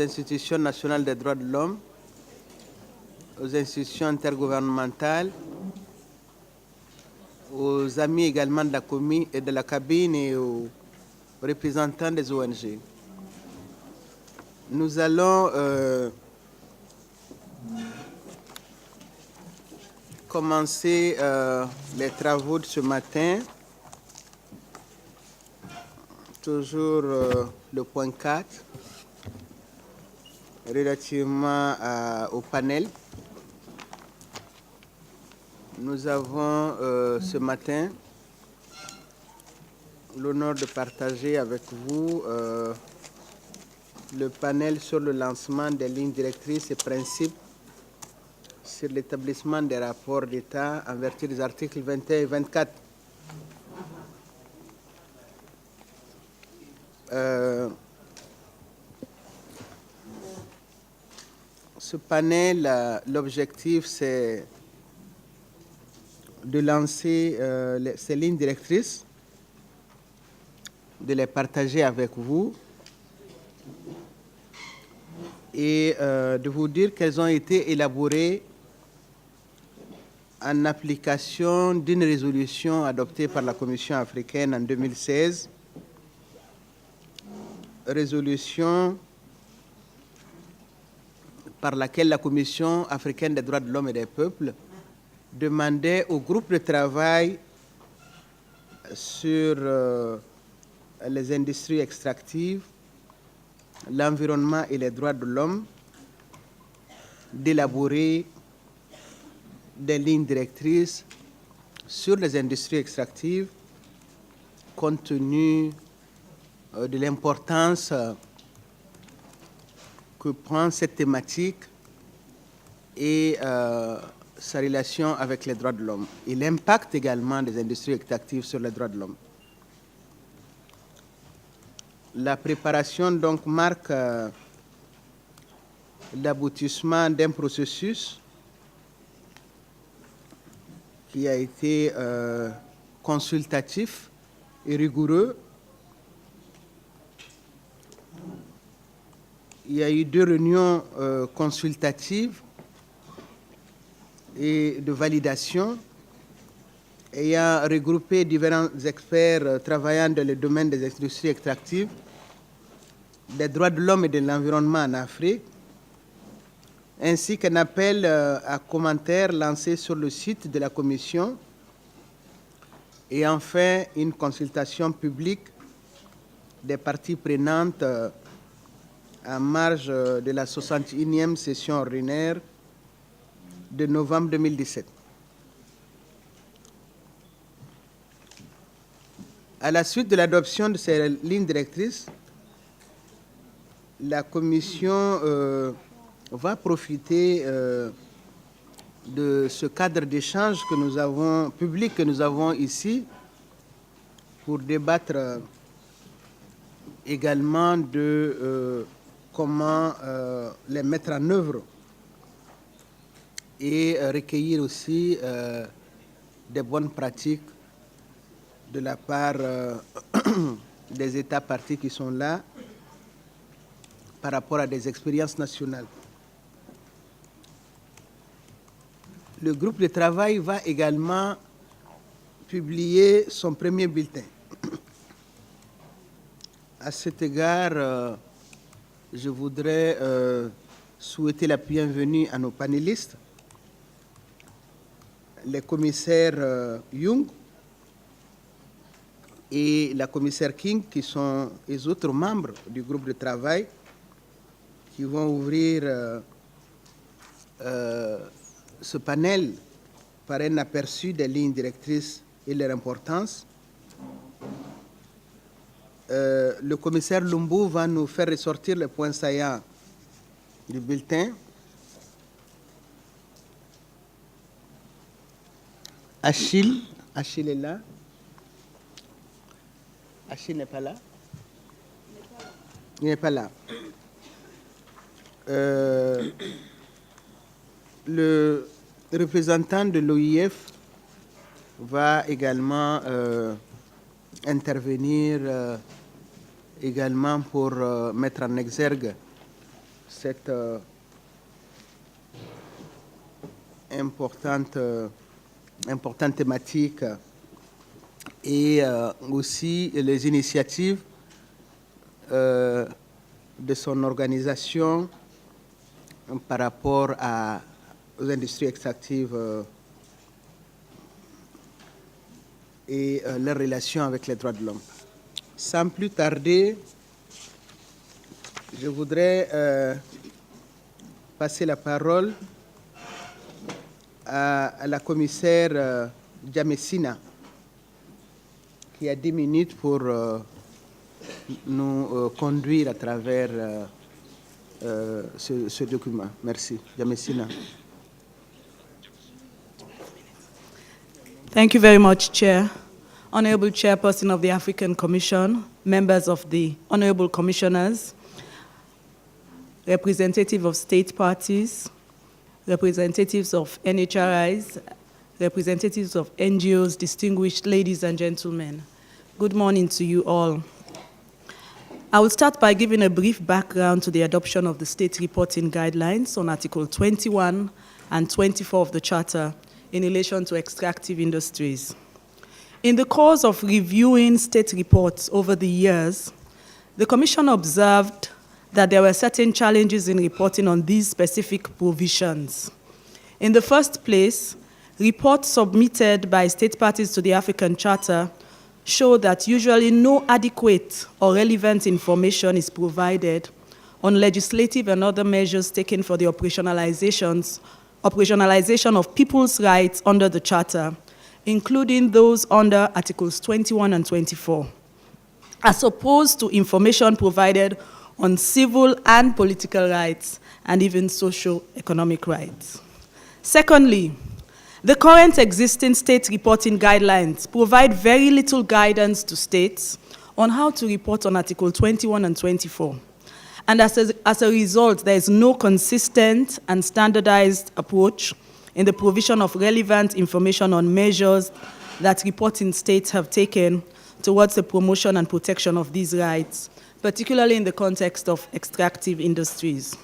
institutions nationales des droits de l'homme, aux institutions intergouvernementales, aux amis également de la cabine et aux représentants des ONG. Nous allons commencer les travaux de ce matin. Toujours le point 4 relativement au panel. Nous avons ce matin l'honneur de partager avec vous le panel sur le lancement des lignes directrices et principes sur l'établissement des rapports d'État en vertu des articles 21 et 24. Ce panel, l'objectif, c'est de lancer ces lignes directrices, de les partager avec vous et de vous dire qu'elles ont été élaborées en application d'une résolution adoptée par la Commission africaine en 2016, résolution par laquelle la Commission africaine des droits de l'homme et des peuples demandait au groupe de travail sur les industries extractives, l'environnement et les droits de l'homme d'élaborer des lignes directrices sur les industries extractives compte tenu de l'importance que prend cette thématique et sa relation avec les droits de l'homme et l'impact également des industries extractives sur les droits de l'homme. La préparation donc marque l'aboutissement d'un processus qui a été consultatif et rigoureux. Il y a eu 2 réunions consultatives et de validation ayant regroupé différents experts travaillant dans le domaine des industries extractives, des droits de l'homme et de l'environnement en Afrique, ainsi qu'un appel à commentaires lancé sur le site de la Commission et enfin une consultation publique des parties prenantes en marge de la 61e session ordinaire de novembre 2017. À la suite de l'adoption de ces lignes directrices, la Commission va profiter de ce cadre d'échange que nous avons, public que nous avons ici, pour débattre également de comment les mettre en œuvre et recueillir aussi des bonnes pratiques de la part des États partis qui sont là par rapport à des expériences nationales. Le groupe de travail va également publier son premier bulletin. À cet égard, je voudrais souhaiter la bienvenue à nos panélistes, les commissaires Young et la commissaire King, qui sont les autres membres du groupe de travail, qui vont ouvrir ce panel par un aperçu des lignes directrices et leur importance. Le commissaire Lumbu va nous faire ressortir les points saillants du bulletin. Achille est là. Achille n'est pas là. Il n'est pas là. Le représentant de l'OIF va également intervenir également pour mettre en exergue cette importante thématique et aussi les initiatives de son organisation par rapport aux industries extractives et leurs relations avec les droits de l'homme. Sans plus tarder, je voudrais passer la parole à la commissaire Diamessina, qui a 10 minutes pour nous conduire à travers ce document. Merci. Diamessina. Thank you very much, Chair. Honorable Chairperson of the African Commission, members of the Honorable Commissioners, representative of state parties, representatives of NHRIs, representatives of NGOs, distinguished ladies and gentlemen. Good morning to you all. I will start by giving a brief background to the adoption of the state reporting guidelines on Article 21 and 24 of the Charter in relation to extractive industries. In the course of reviewing state reports over the years, the Commission observed that there were certain challenges in reporting on these specific provisions. In the first place, reports submitted by state parties to the African Charter show that usually no adequate or relevant information is provided on legislative and other measures taken for the operationalization of people's rights under the Charter, including those under Articles 21 and 24, as opposed to information provided on civil and political rights and even socio-economic rights. Secondly, the current existing state reporting guidelines provide very little guidance to states on how to report on Article 21 and 24. And as a result, there is no consistent and standardized approach in the provision of relevant information on measures that reporting states have taken towards the promotion and protection of these rights, particularly in the context of extractive industries.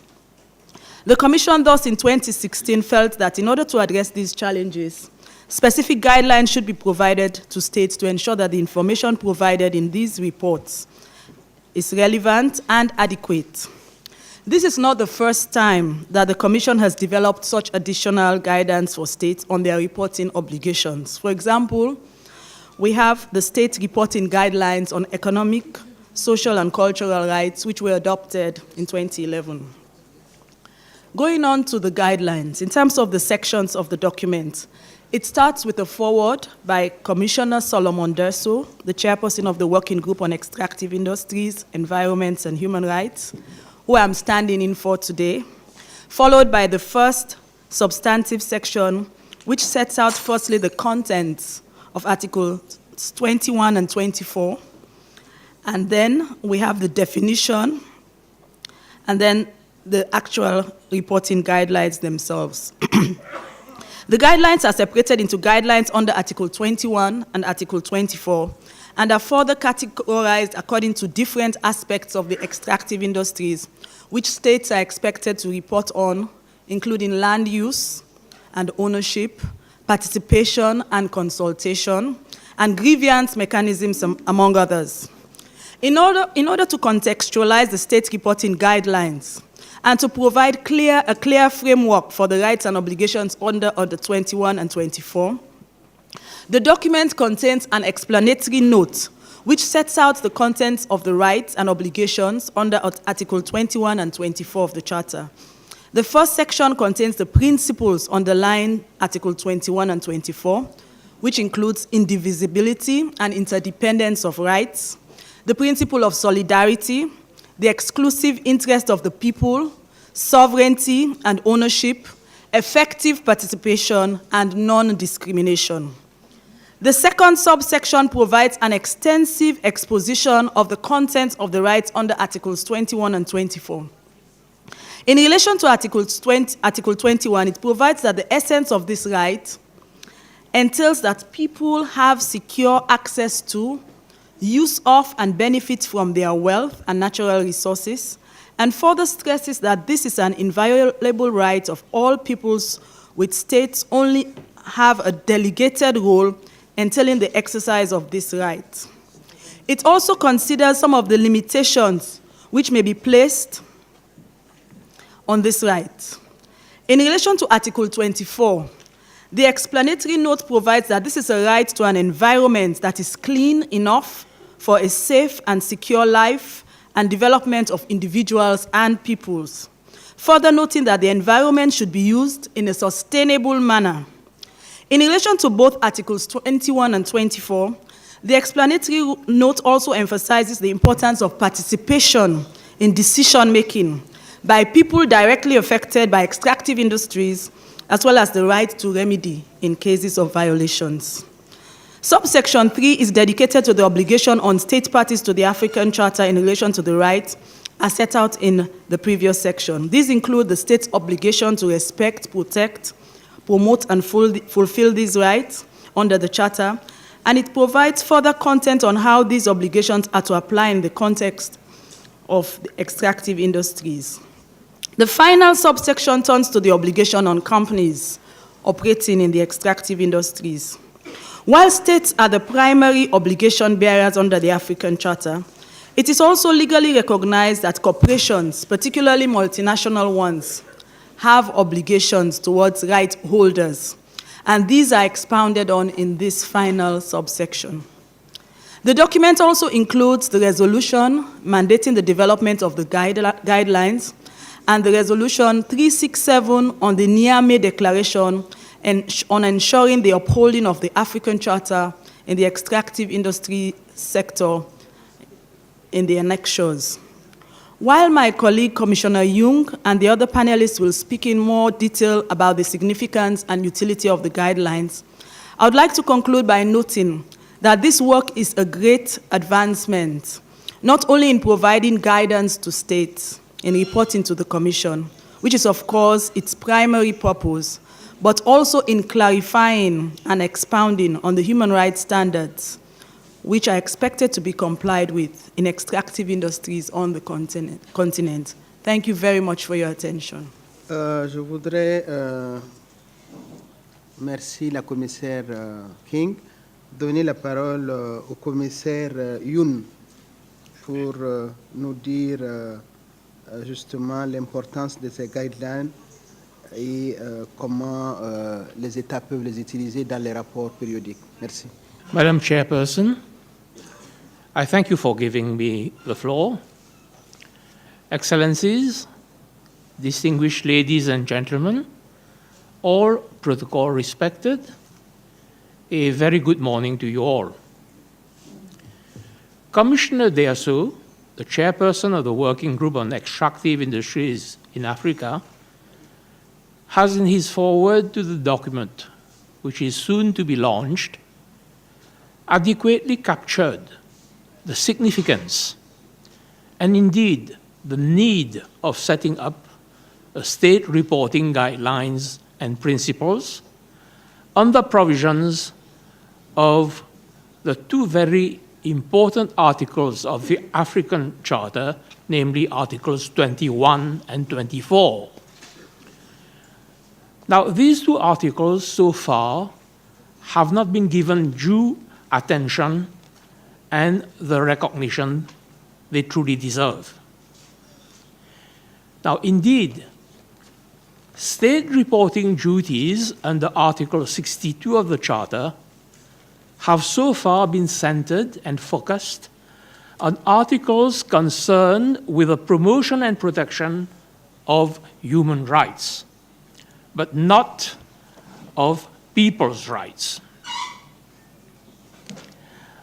The Commission thus in 2016 felt that in order to address these challenges, specific guidelines should be provided to states to ensure that the information provided in these reports is relevant and adequate. This is not the first time that the Commission has developed such additional guidance for states on their reporting obligations. For example, we have the state reporting guidelines on economic, social, and cultural rights, which were adopted in 2011. Going on to the guidelines, in terms of the sections of the document, it starts with a foreword by Commissioner Solomon Derso, the chairperson of the Working Group on Extractive Industries, Environments, and Human Rights, who I'm standing in for today, followed by the first substantive section, which sets out firstly the contents of Articles 21 and 24, and then we have the definition, and then the actual reporting guidelines themselves. The guidelines are separated into guidelines under Article 21 and Article 24, and are further categorized according to different aspects of the extractive industries, which states are expected to report on, including land use and ownership, participation and consultation, and grievance mechanisms, among others. In order to contextualize the state reporting guidelines, and to provide a clear framework for the rights and obligations under Order 21 and 24, the document contains an explanatory note which sets out the contents of the rights and obligations under Article 21 and 24 of the Charter. The first section contains the principles underlying Article 21 and 24, which includes indivisibility and interdependence of rights, the principle of solidarity, the exclusive interest of the people, sovereignty and ownership, effective participation, and non-discrimination. The second subsection provides an extensive exposition of the contents of the rights under Articles 21 and 24. In relation to Article 21, it provides that the essence of this right entails that people have secure access to, use of, and benefit from their wealth and natural resources, and further stresses that this is an inviolable right of all peoples, with states only have a delegated role entailing the exercise of this right. It also considers some of the limitations which may be placed on this right. In relation to Article 24, the explanatory note provides that this is a right to an environment that is clean enough for a safe and secure life and development of individuals and peoples, further noting that the environment should be used in a sustainable manner. In relation to both Articles 21 and 24, the explanatory note also emphasizes the importance of participation in decision-making by people directly affected by extractive industries, as well as the right to remedy in cases of violations. Subsection 3 is dedicated to the obligation on state parties to the African Charter in relation to the rights as set out in the previous section. These include the state's obligation to respect, protect, promote, and fulfill these rights under the Charter, and it provides further content on how these obligations are to apply in the context of the extractive industries. The final subsection turns to the obligation on companies operating in the extractive industries. While states are the primary obligation bearers under the African Charter, it is also legally recognized that corporations, particularly multinational ones, have obligations towards right holders, and these are expounded on in this final subsection. The document also includes the resolution mandating the development of the guidelines and the resolution 367 on the Niamey Declaration and on ensuring the upholding of the African Charter in the extractive industry sector in the annexures. While my colleague Commissioner Young and the other panelists will speak in more detail about the significance and utility of the guidelines, I would like to conclude by noting that this work is a great advancement, not only in providing guidance to states in reporting to the Commission, which is of course its primary purpose, but also in clarifying and expounding on the human rights standards which are expected to be complied with in extractive industries on the continent. Thank you very much for your attention. Je voudrais merci la commissaire King, donner la parole au commissaire Youn pour nous dire justement l'importance de ces guidelines et comment les États peuvent les utiliser dans les rapports périodiques. Merci. Madam Chairperson, I thank you for giving me the floor. Excellencies, distinguished ladies and gentlemen, all protocol respected, a very good morning to you all. Commissioner Deasso, the chairperson of the Working Group on Extractive Industries in Africa, has in his foreword to the document, which is soon to be launched, adequately captured the significance and indeed the need of setting up a state reporting guidelines and principles under provisions of the two very important articles of the African Charter, namely Articles 21 and 24. Now, these two articles so far have not been given due attention and the recognition they truly deserve. Now, indeed, state reporting duties under Article 62 of the Charter have so far been centered and focused on articles concerned with the promotion and protection of human rights, but not of people's rights.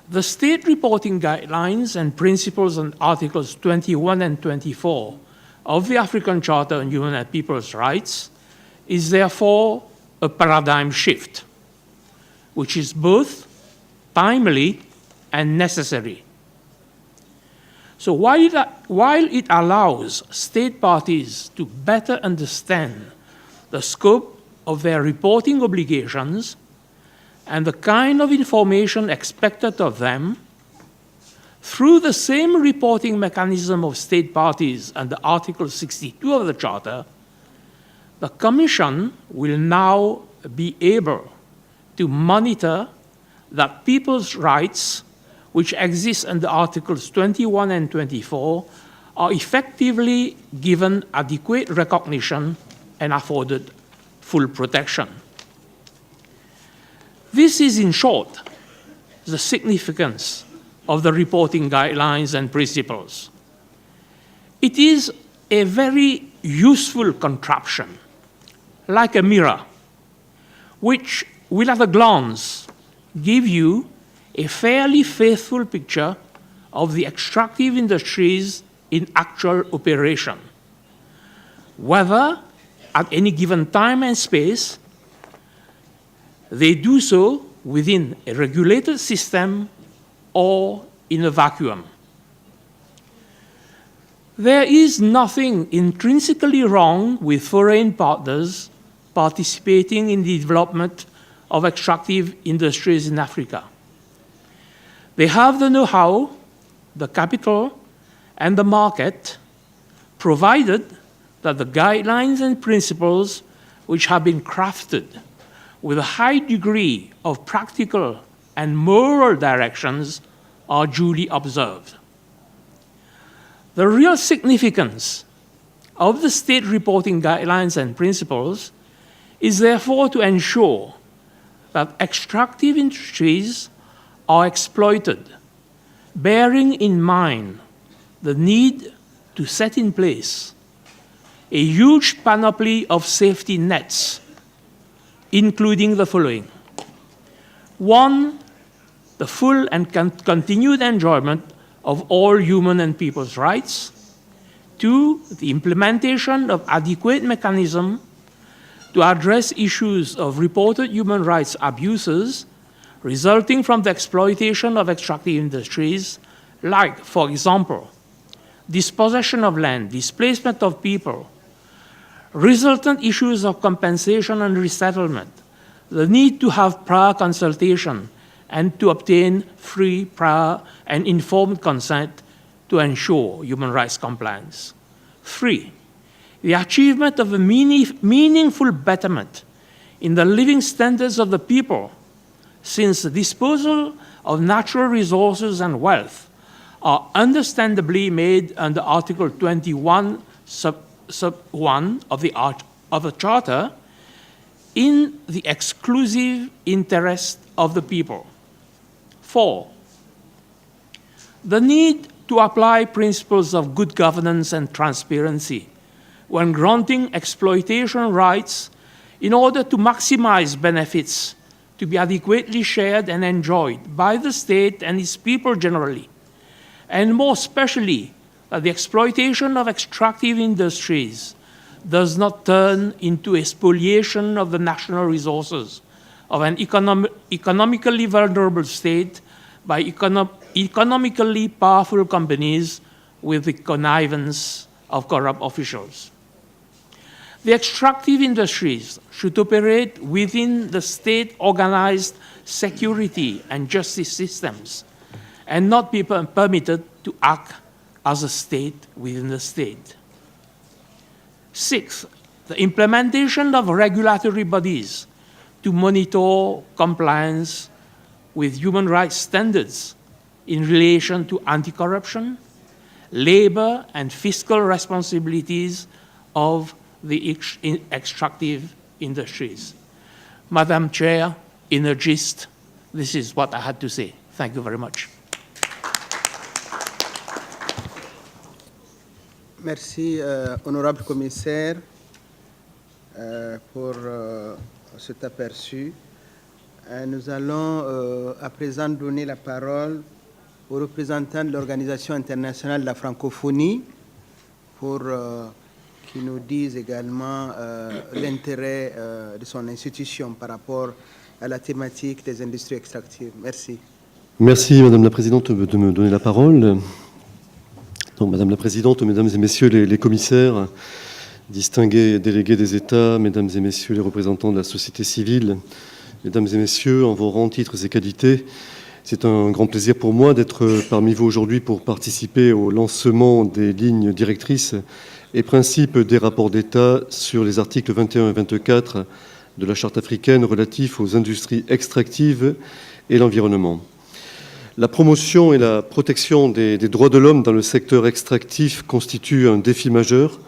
The state reporting guidelines and principles on Articles 21 and 24 of the African Charter on Human and People's Rights is therefore a paradigm shift, which is both timely and necessary. So while it allows state parties to better understand the scope of their reporting obligations and the kind of information expected of them, Through the same reporting mechanism of state parties under Article 62 of the Charter, the Commission will now be able to monitor that people's rights, which exist under Articles 21 and 24, are effectively given adequate recognition and afforded full protection. This is, in short, the significance of the reporting guidelines and principles. It is a very useful contraption, like a mirror, which will at a glance give you a fairly faithful picture of the extractive industries in actual operation, whether at any given time and space they do so within a regulated system or in a vacuum. There is nothing intrinsically wrong with foreign partners participating in the development of extractive industries in Africa. They have the know-how, the capital, and the market, provided that the guidelines and principles which have been crafted with a high degree of practical and moral directions are duly observed. The real significance of the state reporting guidelines and principles is therefore to ensure that extractive industries are exploited, bearing in mind the need to set in place a huge panoply of safety nets, including the following. 1, the full and continued enjoyment of all human and people's rights. 2, the implementation of adequate mechanisms to address issues of reported human rights abuses resulting from the exploitation of extractive industries, like, for example, dispossession of land, displacement of people, resultant issues of compensation and resettlement, the need to have prior consultation and to obtain free, prior, and informed consent to ensure human rights compliance. 3, the achievement of a meaningful betterment in the living standards of the people, since the disposal of natural resources and wealth are understandably made under Article 21, sub 1 of the Charter, in the exclusive interest of the people. 4, the need to apply principles of good governance and transparency when granting exploitation rights in order to maximize benefits to be adequately shared and enjoyed by the state and its people generally, and more especially that the exploitation of extractive industries does not turn into a spoliation of the national resources of an economically vulnerable state by economically powerful companies with the connivance of corrupt officials. The extractive industries should operate within the state-organized security and justice systems and not be permitted to act as a state within the state. 6, the implementation of regulatory bodies to monitor compliance with human rights standards in relation to anti-corruption, labor, and fiscal responsibilities of the extractive industries. Madam Chair, in a gist, this is what I had to say. Thank you very much. Merci, honorable commissaire, pour cet aperçu. Nous allons à présent donner la parole aux représentants de l'Organisation internationale de la francophonie pour qui nous disent également l'intérêt de son institution par rapport à la thématique des industries extractives. Merci. Merci, Madame la Présidente, de me donner la parole. Donc, Madame la Présidente, Mesdames et Messieurs les commissaires, distingués délégués des États, Mesdames et Messieurs les représentants de la société civile, Mesdames et Messieurs, en vos rangs, titres et qualités, C'est un grand plaisir pour moi d'être parmi vous aujourd'hui pour participer au lancement des lignes directrices et principes des rapports d'État sur les articles 21 et 24 de la Charte africaine relatifs aux industries extractives et l'environnement. La promotion et la protection des droits de l'homme dans le secteur extractif constituent un défi majeur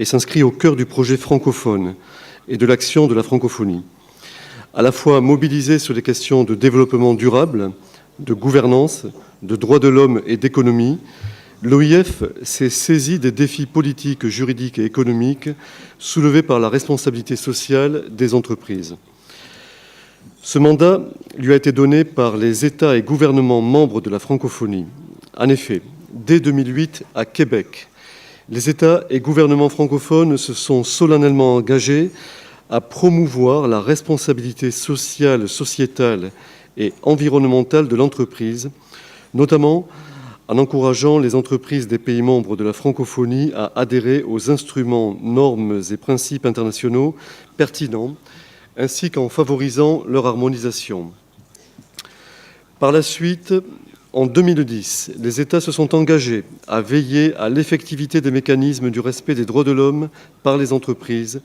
et s'inscrit au cœur du projet francophone et de l'action de la francophonie. À la fois mobilisée sur les questions de développement durable, de gouvernance, de droits de l'homme et d'économie, l'OIF s'est saisi des défis politiques, juridiques et économiques soulevés par la responsabilité sociale des entreprises. Ce mandat lui a été donné par les États et gouvernements membres de la francophonie. En effet, dès 2008, à Québec, les États et gouvernements francophones se sont solennellement engagés à promouvoir la responsabilité sociale, sociétale et environnementale de l'entreprise, notamment en encourageant les entreprises des pays membres de la francophonie à adhérer aux instruments, normes et principes internationaux pertinents, ainsi qu'en favorisant leur harmonisation. Par la suite, en 2010, les États se sont engagés à veiller à l'effectivité des mécanismes du respect des droits de l'homme par les entreprises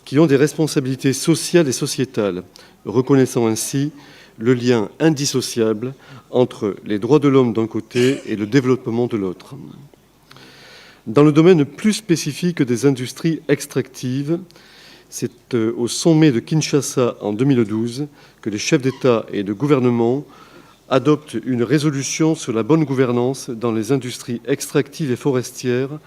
qui ont des responsabilités sociales et sociétales, reconnaissant ainsi le lien indissociable entre les droits de l'homme d'un côté et le développement de l'autre. Dans le domaine plus spécifique des industries extractives, c'est au sommet de Kinshasa en 2012 que les chefs d'État et de gouvernement adoptent une résolution sur la bonne gouvernance dans les industries extractives et forestières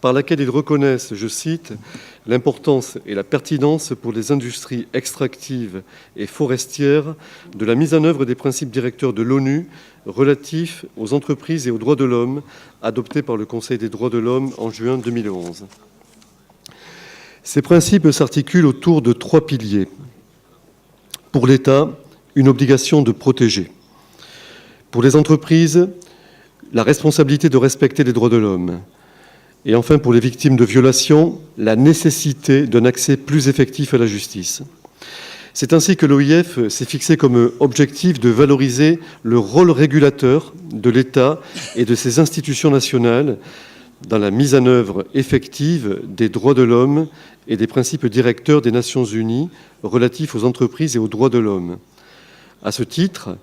par laquelle ils reconnaissent, je cite, « l'importance et la pertinence pour les industries extractives et forestières de la mise en œuvre des principes directeurs de l'ONU relatifs aux entreprises et aux droits de l'homme adoptés par le Conseil des droits de l'homme en juin 2011. » Ces principes s'articulent autour de 3 piliers. Pour l'État, une obligation de protéger. Pour les entreprises, la responsabilité de respecter les droits de l'homme. Et enfin, pour les victimes de violations, la nécessité d'un accès plus effectif à la justice. C'est ainsi que l'OIF s'est fixé comme objectif de valoriser le rôle régulateur de l'État et de ses institutions nationales dans la mise en œuvre effective des droits de l'homme et des principes directeurs des Nations Unies relatifs aux entreprises et aux droits de l'homme. À ce titre,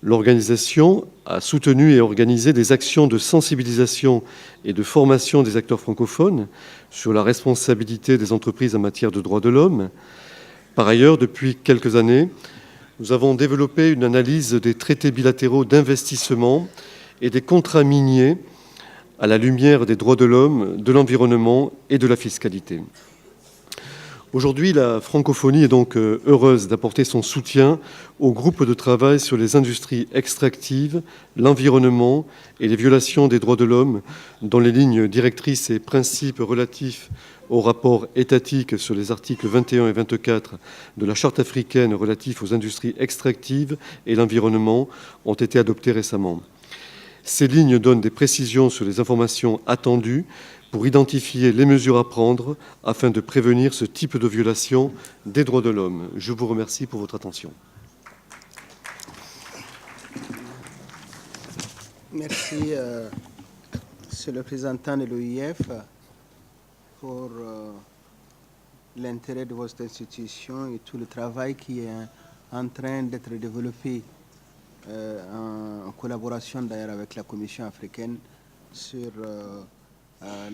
l'organisation a soutenu et organisé des actions de sensibilisation et de formation des acteurs francophones sur la responsabilité des entreprises en matière de droits de l'homme. Par ailleurs, depuis quelques années, nous avons développé une analyse des traités bilatéraux d'investissement et des contrats miniers à la lumière des droits de l'homme, de l'environnement et de la fiscalité. Aujourd'hui, la francophonie est donc heureuse d'apporter son soutien au groupe de travail sur les industries extractives, l'environnement et les violations des droits de l'homme, dont les lignes directrices et principes relatifs au rapport étatique sur les articles 21 et 24 de la Charte africaine relatifs aux industries extractives et l'environnement ont été adoptés récemment. Ces lignes donnent des précisions sur les informations attendues pour identifier les mesures à prendre afin de prévenir ce type de violation des droits de l'homme. Je vous remercie pour votre attention. Merci, Monsieur le représentant de l'OIF, pour l'intérêt de votre institution et tout le travail qui est en train d'être développé en collaboration d'ailleurs avec la Commission africaine sur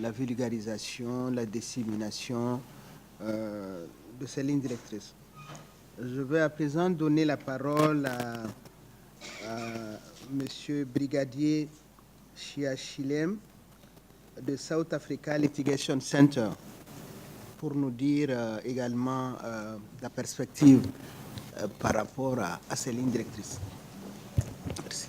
la vulgarisation, la dissémination de ces lignes directrices. Je vais à présent donner la parole à M. Brigadier Chiachilem de South Africa Litigation Center pour nous dire également la perspective par rapport à ces lignes directrices. Merci.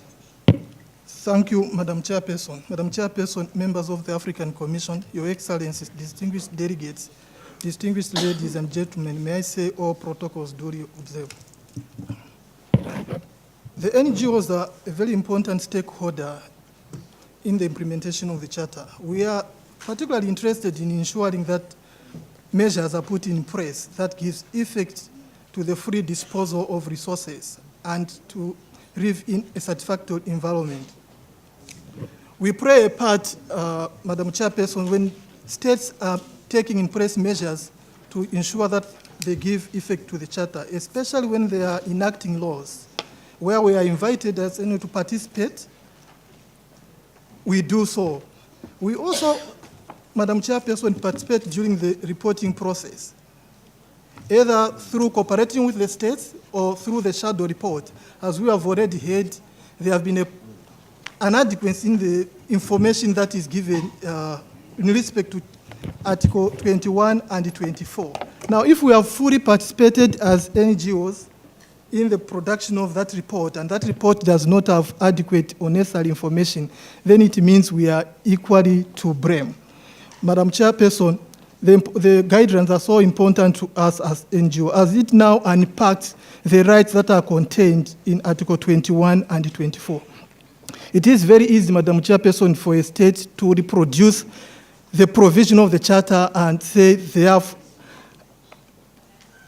Thank you, Madam Chairperson. Madam Chairperson, members of the African Commission, Your Excellencies, distinguished delegates, distinguished ladies and gentlemen, may I say all protocols duly observed. The NGOs are a very important stakeholder in the implementation of the Charter. We are particularly interested in ensuring that measures are put in place that gives effect to the free disposal of resources and to live in a satisfactory environment. We play a part, Madam Chairperson, when states are taking in place measures to ensure that they give effect to the Charter, especially when they are enacting laws, where we are invited as anyone to participate, we do so. We also, Madam Chairperson, participate during the reporting process, either through cooperating with the states or through the shadow report. As we have already heard, there have been an adequacy in the information that is given in respect to Article 21 and 24. Now, if we have fully participated as NGOs in the production of that report, and that report does not have adequate or necessary information, then it means we are equally to blame. Madam Chairperson, the guidelines are so important to us as NGO, as it now unpacks the rights that are contained in Article 21 and 24. It is very easy, Madam Chairperson, for a state to reproduce the provision of the Charter and say they have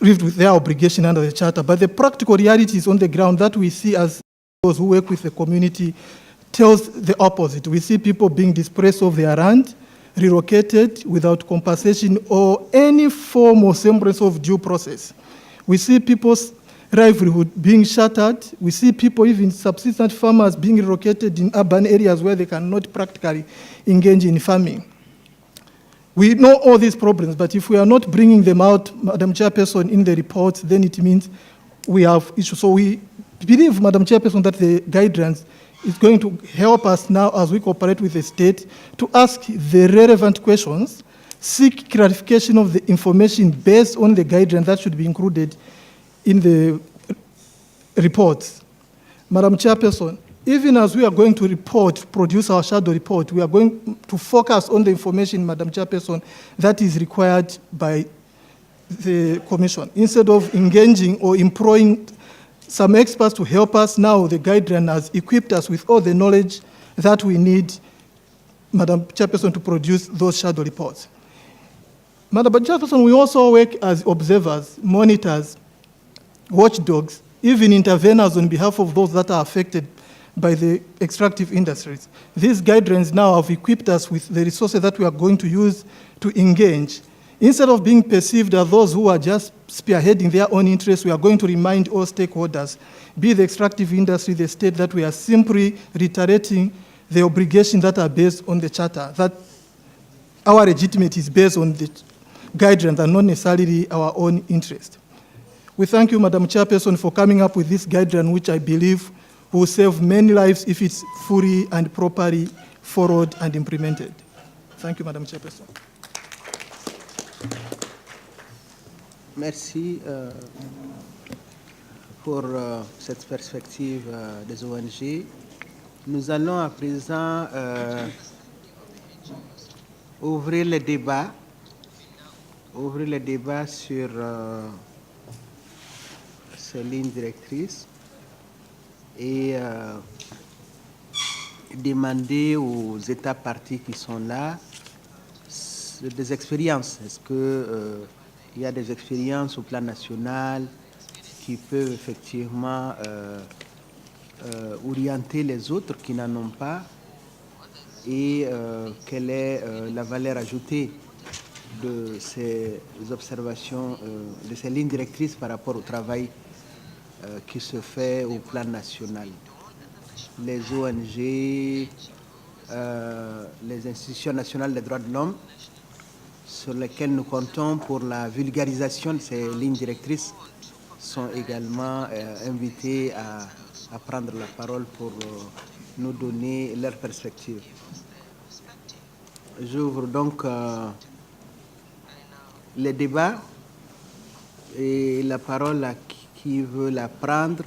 lived with their obligation under the Charter. But the practical realities on the ground that we see as those who work with the community tells the opposite. We see people being displaced of their land, relocated without compensation or any form or semblance of due process. We see people's livelihood being shattered. We see people, even subsistence farmers, being relocated in urban areas where they cannot practically engage in farming. We know all these problems, but if we are not bringing them out, Madam Chairperson, in the report, then it means we have issues. So we believe, Madam Chairperson, that the guidelines is going to help us now as we cooperate with the state to ask the relevant questions, seek clarification of the information based on the guidelines that should be included in the reports. Madam Chairperson, even as we are going to produce our shadow report, we are going to focus on the information, Madam Chairperson, that is required by the Commission. Instead of engaging or employing some experts to help us, now the guideline has equipped us with all the knowledge that we need, Madam Chairperson, to produce those shadow reports. Madam Chairperson, we also work as observers, monitors, watchdogs, even interveners on behalf of those that are affected by the extractive industries. These guidelines now have equipped us with the resources that we are going to use to engage. Instead of being perceived as those who are just spearheading their own interests, we are going to remind all stakeholders, be the extractive industry, the state, that we are simply reiterating the obligations that are based on the Charter, that our legitimacy is based on the guidelines and not necessarily our own interest. We thank you, Madam Chairperson, for coming up with this guideline, which I believe will save many lives if it's fully and properly followed and implemented. Thank you, Madam Chairperson. Merci pour cette perspective des ONG. Nous allons à présent ouvrir le débat sur ces lignes directrices et demander aux États partis qui sont là des expériences. Est-ce qu'il y a des expériences au plan national qui peuvent effectivement orienter les autres qui n'en ont pas, et quelle est la valeur ajoutée de ces observations, de ces lignes directrices par rapport au travail qui se fait au plan national. Les ONG, les institutions nationales des droits de l'homme, sur lesquelles nous comptons pour la vulgarisation de ces lignes directrices, sont également invités à prendre la parole pour nous donner leur perspective. J'ouvre donc le débat et la parole à qui veut la prendre.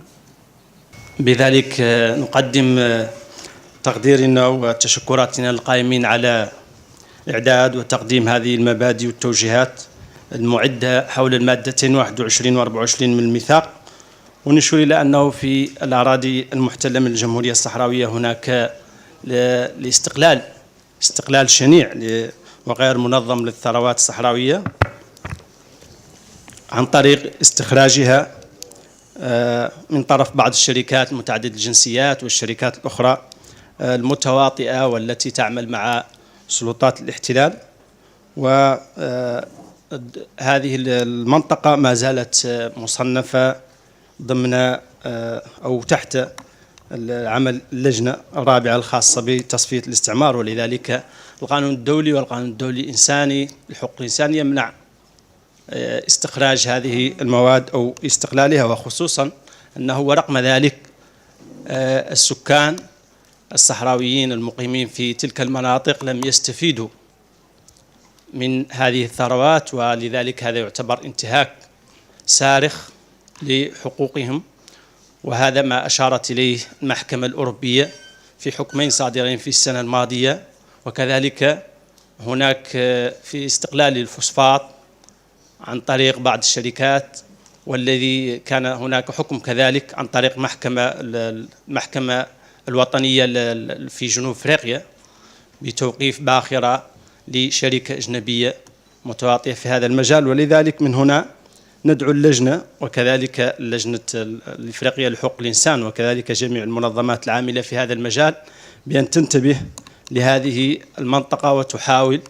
بذلك نقدم تقديرنا وتشكراتنا للقائمين على إعداد وتقديم هذه المبادئ والتوجيهات المعدة حول المادتين 21 و 24 من الميثاق، ونشير إلى أنه في الأراضي المحتلة من الجمهورية الصحراوية هناك استقلال شنيع وغير منظم للثروات الصحراوية عن طريق استخراجها من طرف بعض الشركات متعددة الجنسيات والشركات الأخرى المتواطئة والتي تعمل مع سلطات الاحتلال. وهذه المنطقة ما زالت مصنفة ضمن أو تحت عمل اللجنة الرابعة الخاصة بتصفية الاستعمار، ولذلك القانون الدولي والقانون الدولي الإنساني لحقوق الإنسان يمنع استخراج هذه المواد أو استقلالها، وخصوصا أنه ورغم ذلك السكان الصحراويين المقيمين في تلك المناطق لم يستفيدوا من هذه الثروات، ولذلك هذا يعتبر انتهاك صارخ لحقوقهم. وهذا ما أشارت إليه المحكمة الأوروبية في حكمين صادرين في السنة الماضية. وكذلك هناك في استقلال الفوسفات عن طريق بعض الشركات، والذي كان هناك حكم كذلك عن طريق المحكمة الوطنية في جنوب أفريقيا بتوقيف باخرة لشركة أجنبية متواطئة في هذا المجال. ولذلك من هنا ندعو اللجنة وكذلك اللجنة الإفريقية لحقوق الإنسان وكذلك جميع المنظمات العاملة في هذا المجال بأن تنتبه لهذه المنطقة وتحاول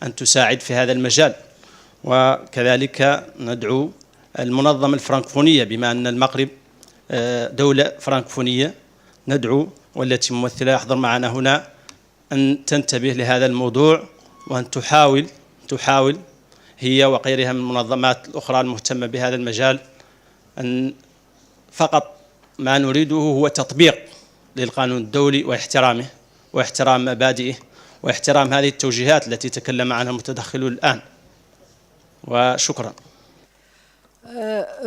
أن تساعد في هذا المجال. وكذلك ندعو المنظمة الفرنكفونية، بما أن المغرب دولة فرنكفونية، ندعو والتي ممثلة يحضر معنا هنا أن تنتبه لهذا الموضوع وأن تحاول هي وغيرها من المنظمات الأخرى المهتمة بهذا المجال. أن فقط ما نريده هو تطبيق للقانون الدولي واحترامه واحترام مبادئه واحترام هذه التوجيهات التي تكلم عنها المتدخلون الآن. وشكرا.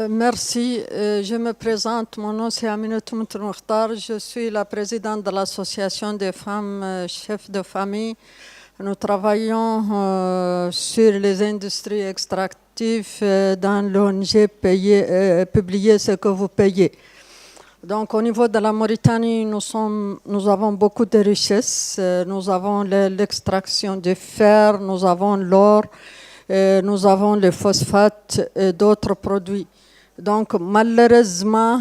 Merci. Je me présente. Mon nom c'est Aminatou Mokhtar. Je suis la présidente de l'association des femmes chefs de famille. Nous travaillons sur les industries extractives dans l'ONG Publiez ce que vous payez. Donc au niveau de la Mauritanie, nous avons beaucoup de richesses. Nous avons l'extraction du fer, nous avons l'or, nous avons les phosphates et d'autres produits. Donc malheureusement,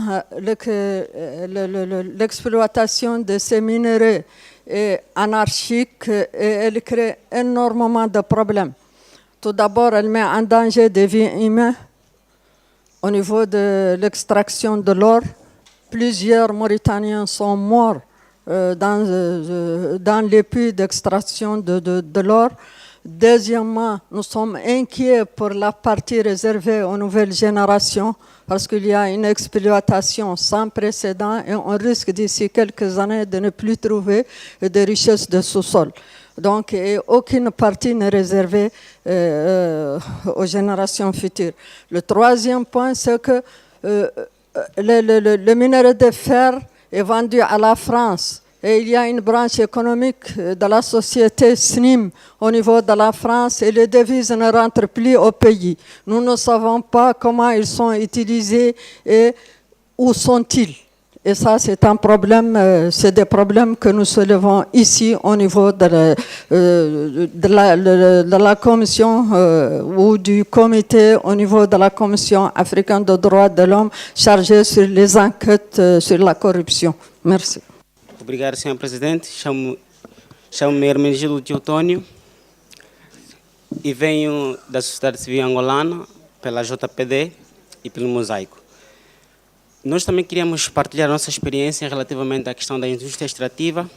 l'exploitation de ces minéraux est anarchique et elle crée énormément de problèmes. Tout d'abord, elle met en danger des vies humaines au niveau de l'extraction de l'or. Plusieurs Mauritaniens sont morts dans les puits d'extraction de l'or. Deuxièmement, nous sommes inquiets pour la partie réservée aux nouvelles générations parce qu'il y a une exploitation sans précédent et on risque d'ici quelques années de ne plus trouver de richesses de sous-sol. Donc, aucune partie n'est réservée aux générations futures. Le troisième point, c'est que le minerai de fer est vendu à la France. Et il y a une branche économique de la société SNIM au niveau de la France et les devises ne rentrent plus au pays. Nous ne savons pas comment ils sont utilisés et où sont-ils. Et ça, c'est un problème, c'est des problèmes que nous soulevons ici au niveau de la commission ou du comité au niveau de la Commission africaine des droits de l'homme chargée sur les enquêtes sur la corruption. Merci. Obrigado, Sr. Presidente. Chamo-me Hermenegildo Teotônio e venho da sociedade civil angolana, pela JPD e pelo Mosaico. Nós também queríamos partilhar nossa experiência relativamente à questão da indústria extrativa.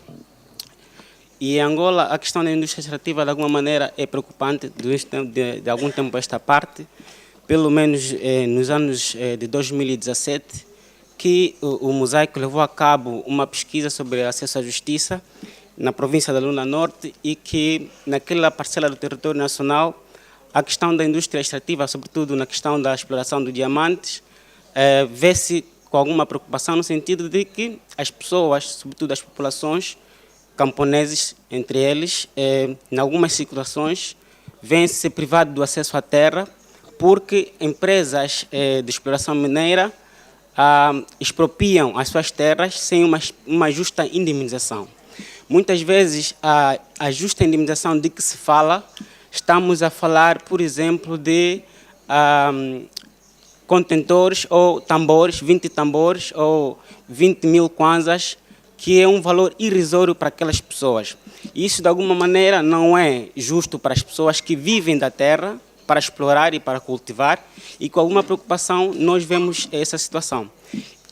E em Angola, a questão da indústria extrativa, de alguma maneira, é preocupante de algum tempo a esta parte, pelo menos nos anos de 2017, que o Mosaico levou a cabo uma pesquisa sobre acesso à justiça na província da Luna Norte e que naquela parcela do território nacional a questão da indústria extrativa, sobretudo na questão da exploração de diamantes, vê-se com alguma preocupação no sentido de que as pessoas, sobretudo as populações camponeses, entre eles, em algumas situações, vêm-se privados do acesso à terra porque empresas de exploração mineira expropriam as suas terras sem uma justa indemnização. Muitas vezes, a justa indemnização de que se fala, estamos a falar, por exemplo, de contentores ou tambores, 20 tambores ou 20 mil kwanzas, que é um valor irrisório para aquelas pessoas. E isso, de alguma maneira, não é justo para as pessoas que vivem da terra, para explorar e para cultivar, e com alguma preocupação nós vemos essa situação.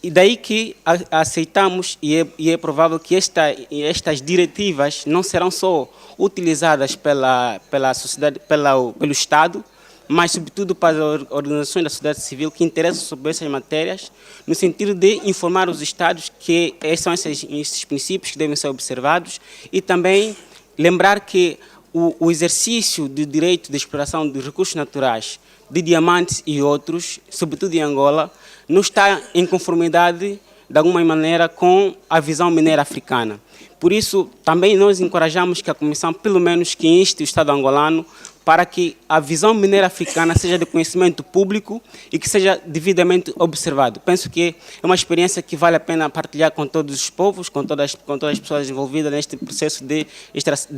E daí que aceitamos, e é provável que estas diretivas não serão só utilizadas pela sociedade, pelo Estado, mas sobretudo para as organizações da sociedade civil que interessam sobre essas matérias, no sentido de informar os Estados que são esses princípios que devem ser observados, e também lembrar que o exercício do direito de exploração de recursos naturais, de diamantes e outros, sobretudo em Angola, não está em conformidade, de alguma maneira, com a visão mineira africana. Por isso, também nós encorajamos que a Comissão, pelo menos, que inste o Estado angolano para que a visão mineira africana seja de conhecimento público e que seja devidamente observado. Penso que é uma experiência que vale a pena partilhar com todos os povos, com todas as pessoas envolvidas neste processo de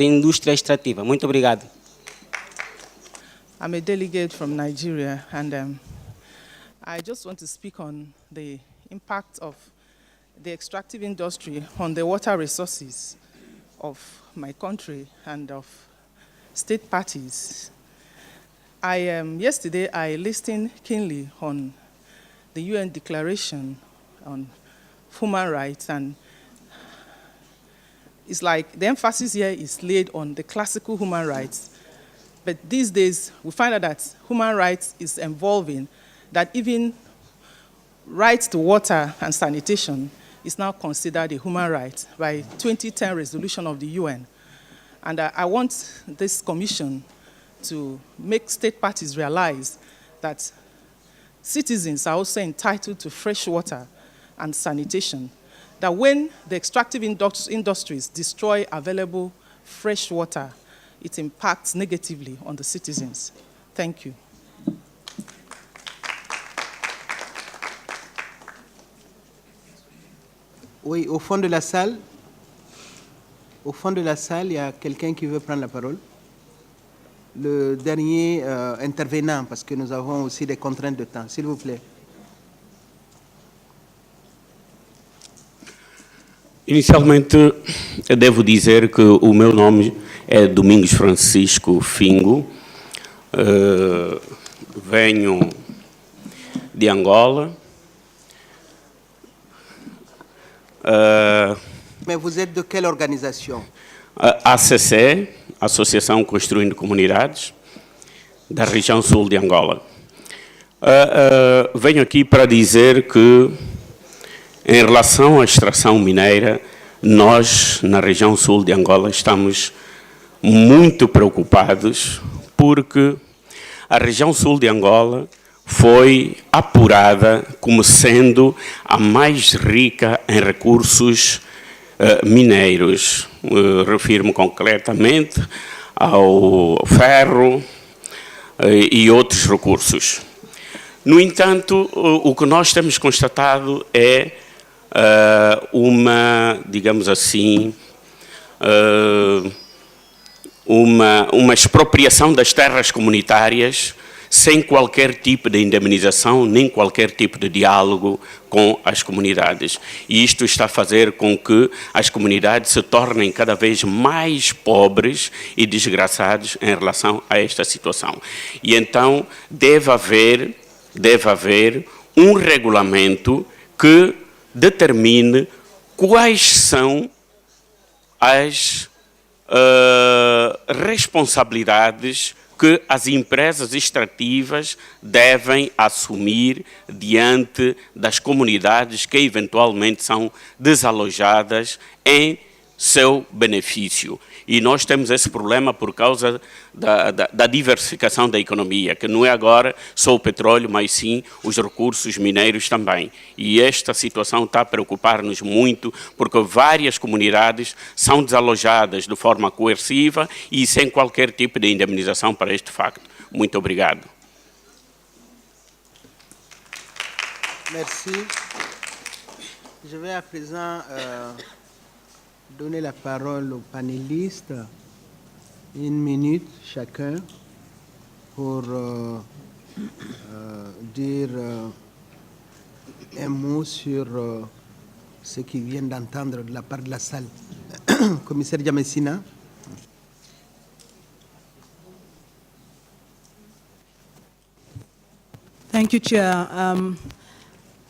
indústria extrativa. Muito obrigado. I'm a delegate from Nigeria, and I just want to speak on the impact of the extractive industry on the water resources of my country and of state parties. Yesterday I listened keenly on the UN Declaration on Human Rights, and it's like the emphasis here is laid on the classical human rights. But these days, we find out that human rights is evolving, that even rights to water and sanitation is now considered a human right by 2010 resolution of the UN. And I want this commission to make state parties realize that citizens are also entitled to fresh water and sanitation, that when the extractive industries destroy available fresh water, it impacts negatively on the citizens. Thank you. Oui, au fond de la salle, il y a quelqu'un qui veut prendre la parole. Le dernier intervenant, parce que nous avons aussi des contraintes de temps. S'il vous plaît. Inicialmente, eu devo dizer que o meu nome é Domingos Francisco Fingo, venho de Angola. Mais vous êtes de quelle organisation? ACC, Associação Construindo Comunidades, da região sul de Angola. Venho aqui para dizer que, em relação à extração mineira, nós, na região sul de Angola, estamos muito preocupados porque a região sul de Angola foi apurada como sendo a mais rica em recursos mineiros. Refiro-me concretamente ao ferro e outros recursos. No entanto, o que nós temos constatado é digamos assim, uma expropriação das terras comunitárias sem qualquer tipo de indemnização, nem qualquer tipo de diálogo com as comunidades. E isto está a fazer com que as comunidades se tornem cada vez mais pobres e desgraçadas em relação a esta situação. E então deve haver um regulamento que determine quais são as responsabilidades que as empresas extrativas devem assumir diante das comunidades que eventualmente são desalojadas em seu benefício. E nós temos esse problema por causa da diversificação da economia, que não é agora só o petróleo, mas sim os recursos mineiros também. E esta situação está a preocupar-nos muito, porque várias comunidades são desalojadas de forma coerciva e sem qualquer tipo de indemnização para este facto. Muito obrigado. Merci. Je vais à présent donner la parole aux panélistes, 1 minute chacun, pour dire un mot sur ce qu'il vient d'entendre de la part de la salle. Commissaire Diamessina. Thank you, Chair.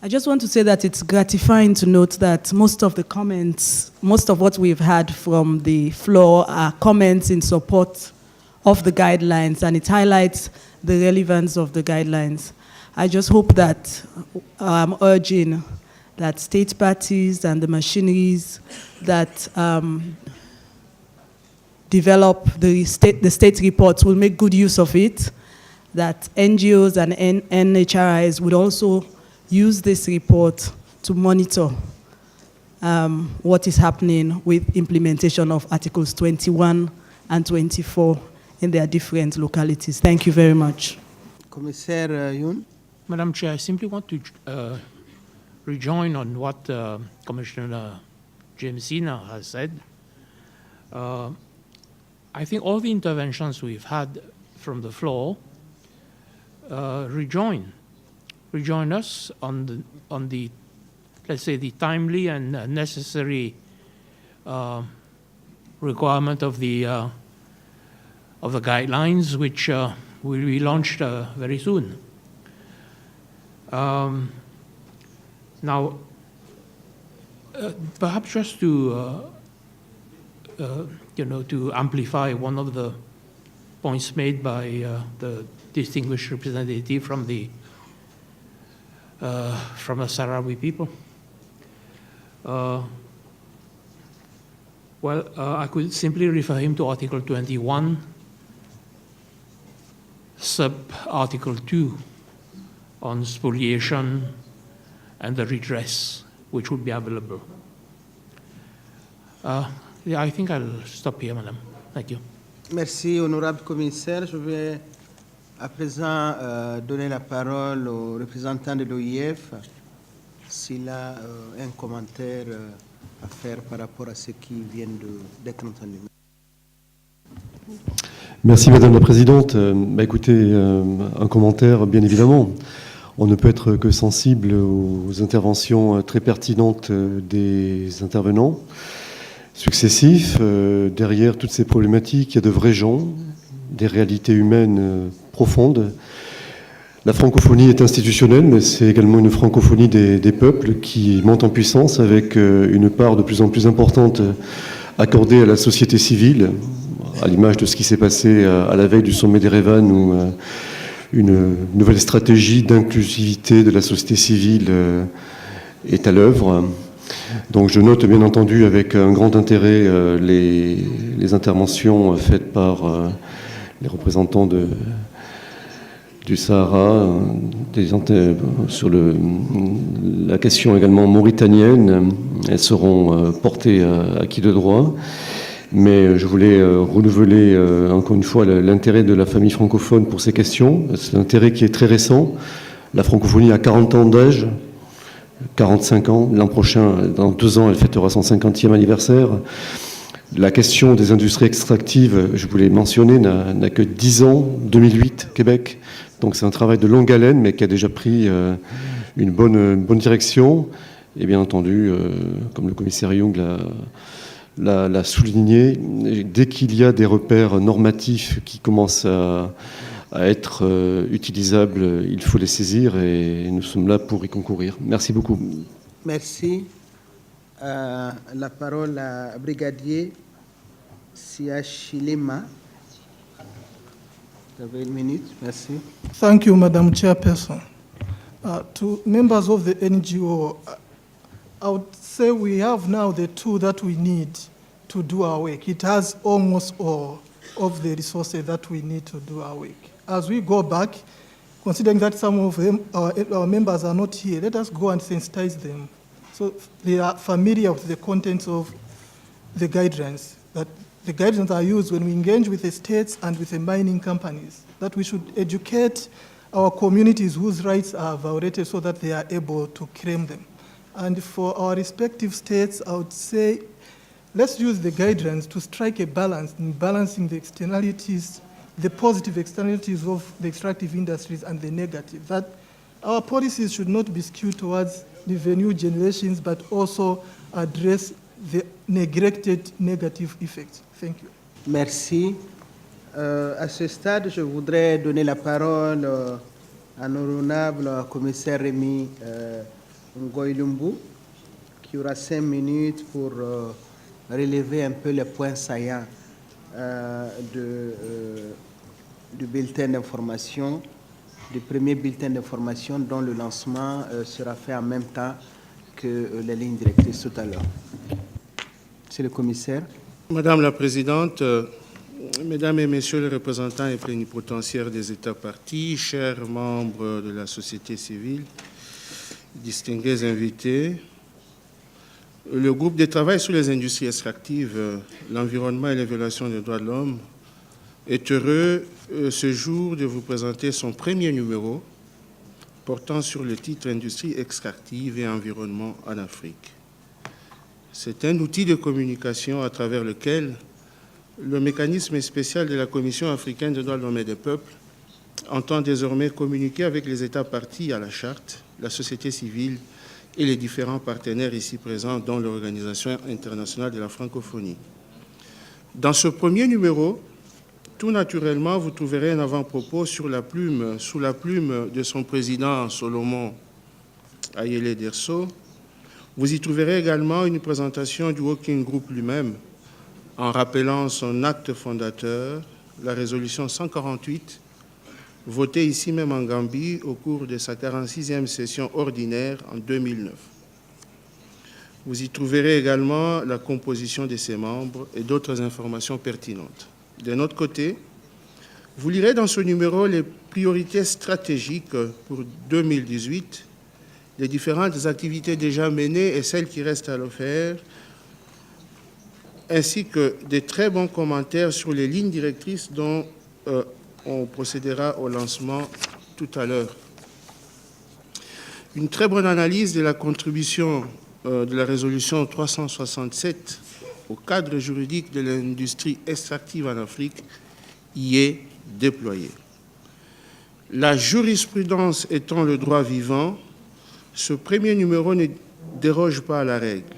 I just want to say that it's gratifying to note that most of the comments, most of what we've had from the floor are comments in support of the guidelines, and it highlights the relevance of the guidelines. I just hope that I'm urging that state parties and the machineries that develop the state reports will make good use of it, that NGOs and NHRIs would also use this report to monitor what is happening with implementation of Articles 21 and 24 in their different localities. Thank you very much. Commissaire Youn. Madam Chair, I simply want to rejoin on what Commissioner Diamessina has said. I think all the interventions we've had from the floor rejoin us on the let's say the timely and necessary requirement of the guidelines, which will be launched very soon. Now, perhaps just to to amplify one of the points made by the distinguished representative from the Sahrawi people. I could simply refer him to Article 21, sub-Article 2, on spoliation and the redress, which would be available. I think I'll stop here, Madam. Thank you. Merci, honorable commissaire. Je vais à présent donner la parole au représentant de l'OIF s'il a un commentaire à faire par rapport à ce qui vient d'être entendu. Merci Madame la Présidente. Écoutez, un commentaire bien évidemment. On ne peut être que sensible aux interventions très pertinentes des intervenants successifs. Derrière toutes ces problématiques, il y a de vrais gens, des réalités humaines profondes. La francophonie est institutionnelle, mais c'est également une francophonie des peuples qui monte en puissance avec une part de plus en plus importante accordée à la société civile, à l'image de ce qui s'est passé à la veille du sommet d'Erevan, où une nouvelle stratégie d'inclusivité de la société civile est à l'œuvre. Donc je note bien entendu avec un grand intérêt les interventions faites par les représentants du Sahara, sur la question également mauritanienne. Elles seront portées à qui de droit. Mais je voulais renouveler encore une fois l'intérêt de la famille francophone pour ces questions. C'est un intérêt qui est très récent. La francophonie a 40 ans d'âge, 45 ans. L'an prochain, dans 2 ans, elle fêtera son 50e anniversaire. La question des industries extractives, je voulais mentionner, n'a que 10 ans, 2008, Québec. Donc c'est un travail de longue haleine, mais qui a déjà pris une bonne direction. Et bien entendu, comme le commissaire Young l'a souligné, dès qu'il y a des repères normatifs qui commencent à être utilisables, il faut les saisir et nous sommes là pour y concourir. Merci beaucoup. Merci. La parole à Brigadier Siachilema. Vous avez 1 minute. Merci. Thank you, Madam Chairperson. To members of the NGO, I would say we have now the tool that we need to do our work. It has almost all of the resources that we need to do our work. As we go back, considering that some of them, our members are not here, let us go and sensitize them so they are familiar with the contents of the guidelines, that the guidelines are used when we engage with the states and with the mining companies, that we should educate our communities whose rights are violated so that they are able to claim them. And for our respective states, I would say, let's use the guidelines to strike a balance in balancing the externalities the positive externalities of the extractive industries and the negative, that our policies should not be skewed towards the new generations, but also address the neglected negative effects. Thank you. Merci. À ce stade, je voudrais donner la parole à l'honorable commissaire Rémi Ngoï-Lumbu, qui aura 5 minutes pour relever un peu les points saillants du bulletin d'information, du premier bulletin d'information dont le lancement sera fait en même temps que les lignes directrices tout à l'heure. Monsieur le commissaire. Madame la Présidente, Mesdames et Messieurs les représentants et plénipotentiaires des États parties, chers membres de la société civile, distingués invités, le groupe de travail sur les industries extractives, l'environnement et les violations des droits de l'homme est heureux ce jour de vous présenter son premier numéro portant sur le titre « Industrie extractive et environnement en Afrique ». C'est un outil de communication à travers lequel le mécanisme spécial de la Commission africaine des droits de l'homme et des peuples entend désormais communiquer avec les États parties à la Charte, la société civile et les différents partenaires ici présents, dont l'Organisation internationale de la francophonie. Dans ce premier numéro, tout naturellement, vous trouverez un avant-propos sous la plume de son président Solomon Ayele Derso. Vous y trouverez également une présentation du Working Group lui-même, en rappelant son acte fondateur, la résolution 148, votée ici même en Gambie au cours de sa 46e session ordinaire en 2009. Vous y trouverez également la composition de ses membres et d'autres informations pertinentes. De notre côté, vous lirez dans ce numéro les priorités stratégiques pour 2018, les différentes activités déjà menées et celles qui restent à le faire, ainsi que des très bons commentaires sur les lignes directrices dont on procédera au lancement tout à l'heure. Une très bonne analyse de la contribution de la résolution 367 au cadre juridique de l'industrie extractive en Afrique y est déployée. La jurisprudence étant le droit vivant, ce premier numéro ne déroge pas à la règle.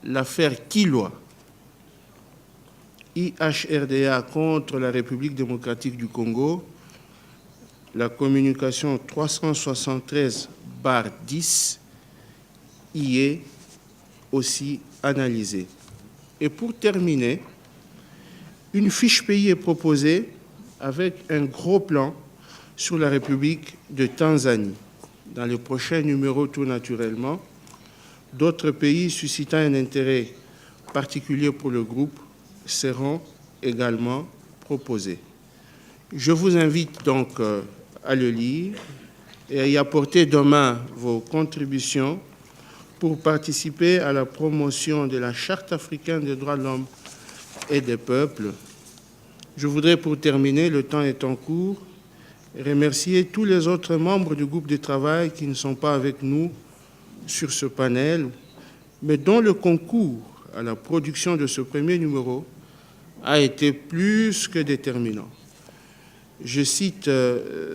L'affaire Kilwa, IHRDA contre la République démocratique du Congo, la communication 373/10 y est aussi analysée. Et pour terminer, une fiche pays est proposée avec un gros plan sur la République de Tanzanie. Dans le prochain numéro, tout naturellement, d'autres pays suscitant un intérêt particulier pour le groupe seront également proposés. Je vous invite donc à le lire et à y apporter demain vos contributions pour participer à la promotion de la Charte africaine des droits de l'homme et des peuples. Je voudrais, pour terminer, le temps étant court, remercier tous les autres membres du groupe de travail qui ne sont pas avec nous sur ce panel, mais dont le concours à la production de ce premier numéro a été plus que déterminant. Je cite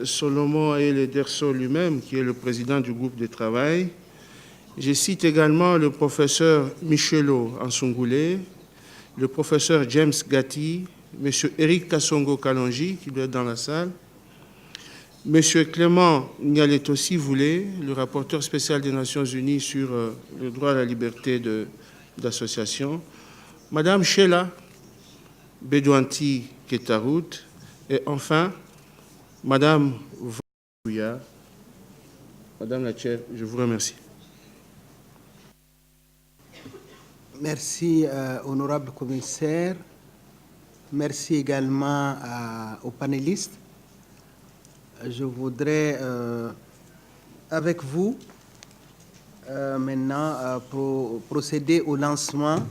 Solomon Ayele Derso lui-même, qui est le président du groupe de travail. Je cite également le professeur Michelo Ansungule, le professeur James Gatti, M. Eric Kassongo Kalonji, qui doit être dans la salle, M. Clément Nyaletosi Voulé, le rapporteur spécial des Nations Unies sur le droit à la liberté d'association, Madame Sheila Bedouanti Ketarout, et enfin, Madame Vouya. Madame la Chair, je vous remercie. Merci, honorable commissaire. Merci également aux panélistes. Je voudrais, avec vous, maintenant procéder au lancement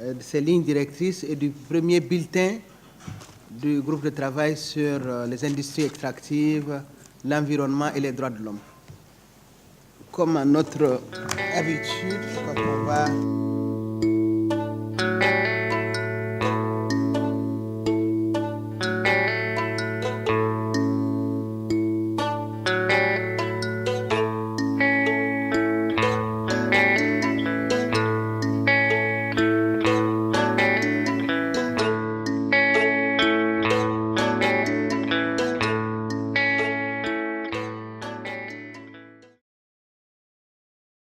de ces lignes directrices et du premier bulletin du groupe de travail sur les industries extractives, l'environnement et les droits de l'homme. Comme à notre habitude, je crois qu'on va